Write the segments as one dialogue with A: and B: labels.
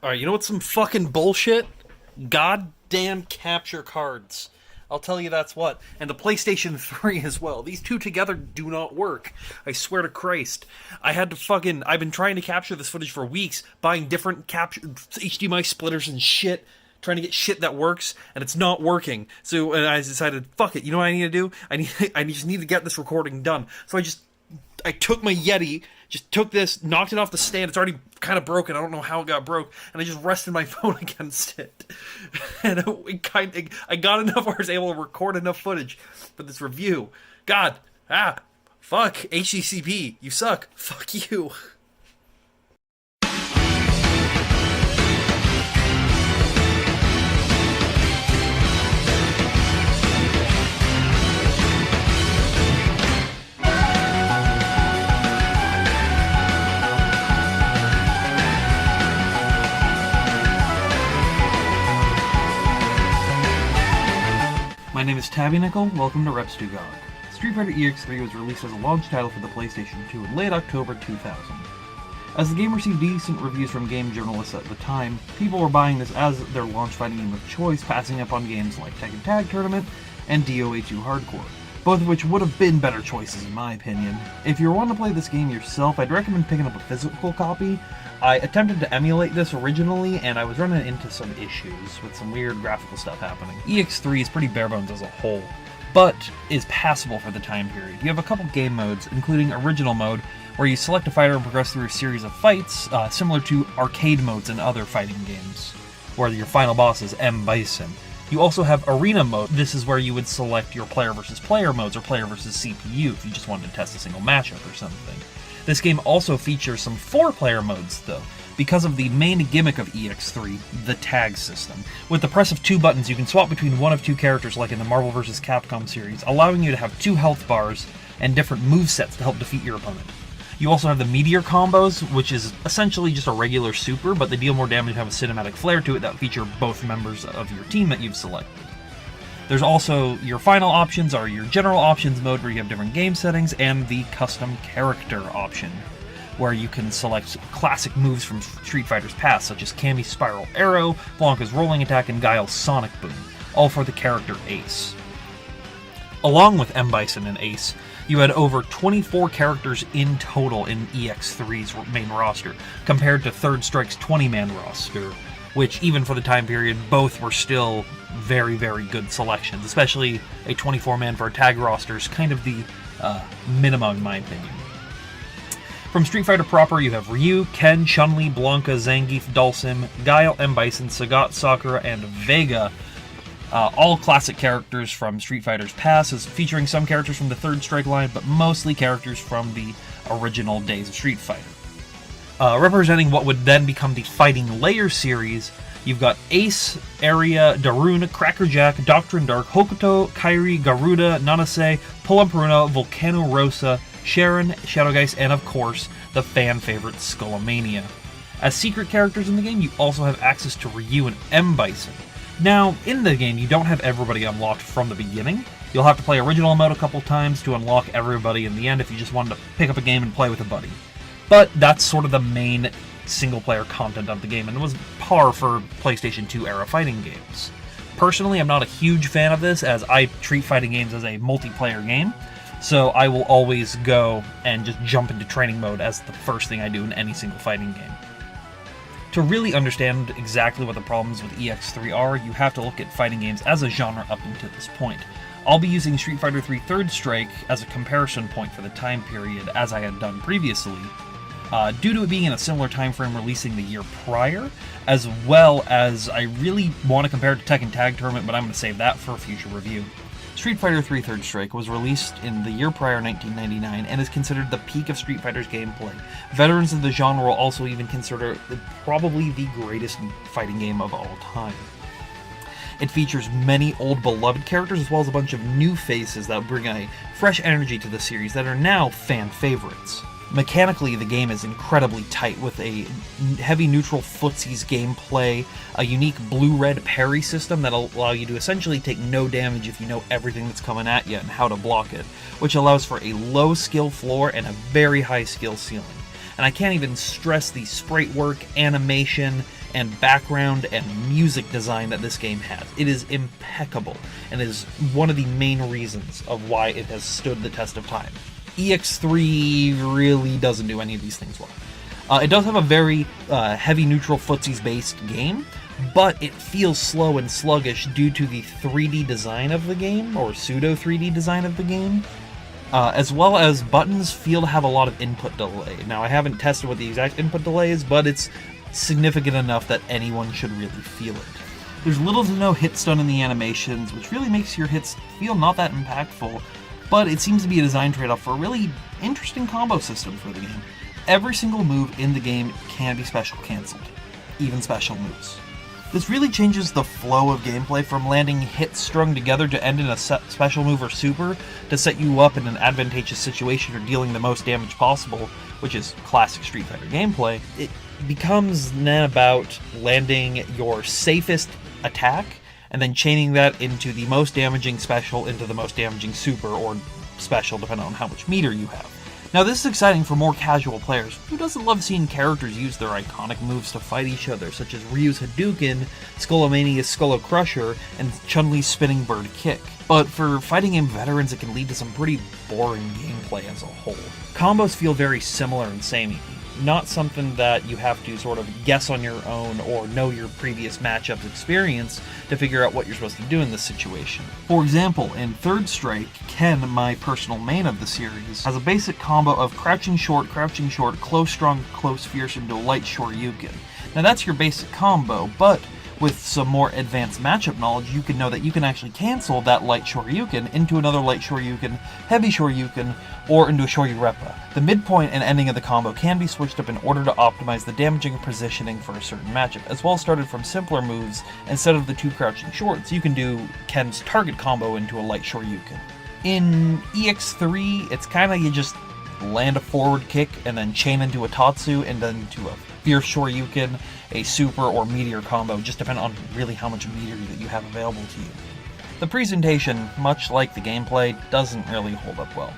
A: Alright, you know what's some fucking bullshit? Goddamn capture cards. I'll tell you that's what. And the PlayStation 3 as well. These two together do not work. I swear to Christ. I've been trying to capture this footage for weeks, buying different HDMI splitters and shit, trying to get shit that works, and it's not working. So, and I decided, fuck it, you know what I need to do? I just need to get this recording done. So I took my Yeti, just took this, knocked it off the stand. It's already kind of broken. I don't know how it got broke, and I just rested my phone against it. And I got enough where I was able to record enough footage for this review. God, fuck, HDCP, you suck. Fuck you. My name is Tabby Nickel, welcome to Reps to God. Street Fighter EX3 was released as a launch title for the PlayStation 2 in late October 2000. As the game received decent reviews from game journalists at the time, people were buying this as their launch fighting game of choice, passing up on games like Tekken Tag Tournament and DOA 2 Hardcore, both of which would have been better choices in my opinion. If you're wanting to play this game yourself, I'd recommend picking up a physical copy. I attempted to emulate this originally, and I was running into some issues with some weird graphical stuff happening. EX3 is pretty bare bones as a whole, but is passable for the time period. You have a couple game modes, including Original Mode, where you select a fighter and progress through a series of fights, similar to arcade modes in other fighting games, where your final boss is M. Bison. You also have Arena Mode. This is where you would select your player versus player modes, or player versus CPU, if you just wanted to test a single matchup or something. This game also features some 4-player modes, though, because of the main gimmick of EX3, the tag system. With the press of 2 buttons, you can swap between one of 2 characters like in the Marvel vs. Capcom series, allowing you to have 2 health bars and different movesets to help defeat your opponent. You also have the Meteor combos, which is essentially just a regular super, but they deal more damage and have a cinematic flair to it that feature both members of your team that you've selected. There's also your final options are your general options mode where you have different game settings, and the custom character option where you can select classic moves from Street Fighter's past, such as Cammy's Spiral Arrow, Blanca's Rolling Attack, and Guile's Sonic Boom, all for the character Ace. Along with M. Bison and Ace, you had over 24 characters in total in EX3's main roster, compared to Third Strike's 20-man roster, which even for the time period, both were still very, very good selections, especially a 24-man for a tag roster is kind of the minimum in my opinion. From Street Fighter proper, you have Ryu, Ken, Chun-Li, Blanca, Zangief, Dhalsim, Guile, M. Bison, Sagat, Sakura, and Vega. All classic characters from Street Fighter's past, featuring some characters from the Third Strike line, but mostly characters from the original days of Street Fighter. Representing what would then become the Fighting Layer series, you've got Ace, Aria, Darun, Crackerjack, Doctrine Dark, Hokuto, Kairi, Garuda, Nanase, Pulumparuna, Volcano Rosa, Sharon, Shadowgeist, and of course, the fan favorite Skullomania. As secret characters in the game, you also have access to Ryu and M. Bison. Now, in the game, you don't have everybody unlocked from the beginning. You'll have to play Original Mode a couple times to unlock everybody in the end if you just wanted to pick up a game and play with a buddy. But that's sort of the main single-player content of the game, and it was par for PlayStation 2 era fighting games. Personally, I'm not a huge fan of this, as I treat fighting games as a multiplayer game, so I will always go and just jump into training mode as the first thing I do in any single fighting game. To really understand exactly what the problems with EX3 are, you have to look at fighting games as a genre up until this point. I'll be using Street Fighter 3 Third Strike as a comparison point for the time period, as I had done previously, due to it being in a similar time frame releasing the year prior, as well as I really want to compare it to Tekken Tag Tournament, but I'm going to save that for a future review. Street Fighter 3 Third Strike was released in the year prior, 1999, and is considered the peak of Street Fighter's gameplay. Veterans of the genre will also even consider it probably the greatest fighting game of all time. It features many old beloved characters as well as a bunch of new faces that bring a fresh energy to the series that are now fan favorites. Mechanically, the game is incredibly tight with a heavy neutral footsies gameplay, a unique blue-red parry system that'll allow you to essentially take no damage if you know everything that's coming at you and how to block it, which allows for a low skill floor and a very high skill ceiling. And I can't even stress the sprite work, animation, and background and music design that this game has. It is impeccable, and is one of the main reasons of why it has stood the test of time. EX3 really doesn't do any of these things well. It does have a very heavy neutral footsies-based game, but it feels slow and sluggish due to the 3D design of the game, or pseudo 3D design of the game, as well as buttons feel to have a lot of input delay. Now, I haven't tested what the exact input delay is, but it's significant enough that anyone should really feel it. There's little to no hit stun in the animations, which really makes your hits feel not that impactful, but it seems to be a design trade-off for a really interesting combo system for the game. Every single move in the game can be special cancelled, even special moves. This really changes the flow of gameplay from landing hits strung together to end in a special move or super to set you up in an advantageous situation or dealing the most damage possible, which is classic Street Fighter gameplay. It becomes then about landing your safest attack and then chaining that into the most damaging special into the most damaging super or special, depending on how much meter you have. Now, this is exciting for more casual players. Who doesn't love seeing characters use their iconic moves to fight each other, such as Ryu's Hadouken, Skullomania's Skullo Crusher, and Chun-Li's Spinning Bird Kick? But for fighting game veterans, it can lead to some pretty boring gameplay as a whole. Combos feel very similar and samey, not something that you have to sort of guess on your own or know your previous matchup's experience to figure out what you're supposed to do in this situation. For example, in Third Strike, Ken, my personal main of the series, has a basic combo of crouching short, close strong, close fierce into a light Shoryuken. Now that's your basic combo, but with some more advanced matchup knowledge, you can know that you can actually cancel that light Shoryuken into another light Shoryuken, heavy Shoryuken, or into a Shoryurepa. The midpoint and ending of the combo can be switched up in order to optimize the damaging positioning for a certain matchup, as well as started from simpler moves. Instead of the two crouching shorts, you can do Ken's target combo into a light Shoryuken. In EX3, it's kinda you just land a forward kick and then chain into a Tatsu and then into a fierce Shoryuken, a super or meteor combo, just depending on really how much meteor that you have available to you. The presentation, much like the gameplay, doesn't really hold up well.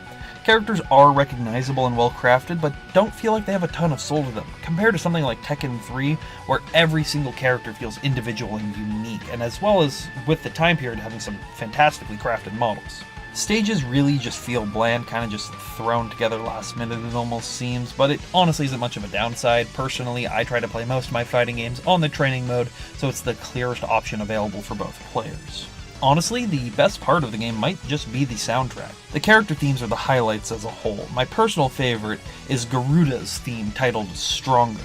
A: Characters are recognizable and well crafted, but don't feel like they have a ton of soul to them, compared to something like Tekken 3, where every single character feels individual and unique, and as well as, with the time period, having some fantastically crafted models. Stages really just feel bland, kind of just thrown together last minute it almost seems, but it honestly isn't much of a downside. Personally, I try to play most of my fighting games on the training mode, so it's the clearest option available for both players. Honestly, the best part of the game might just be the soundtrack. The character themes are the highlights as a whole. My personal favorite is Garuda's theme titled Stronger.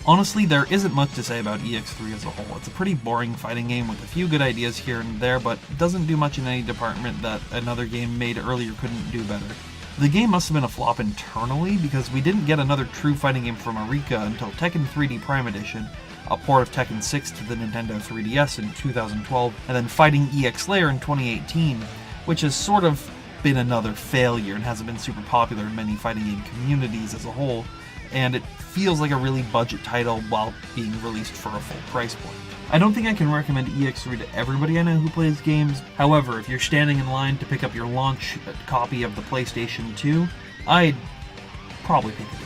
A: Honestly, there isn't much to say about EX3 as a whole. It's a pretty boring fighting game with a few good ideas here and there, but doesn't do much in any department that another game made earlier couldn't do better. The game must have been a flop internally, because we didn't get another true fighting game from Arika until Tekken 3D Prime Edition, a port of Tekken 6 to the Nintendo 3DS in 2012, and then Fighting EX Layer in 2018, which has sort of been another failure and hasn't been super popular in many fighting game communities as a whole, and it feels like a really budget title while being released for a full price point. I don't think I can recommend EX3 to everybody I know who plays games. However, if you're standing in line to pick up your launch copy of the PlayStation 2, I'd probably pick it up.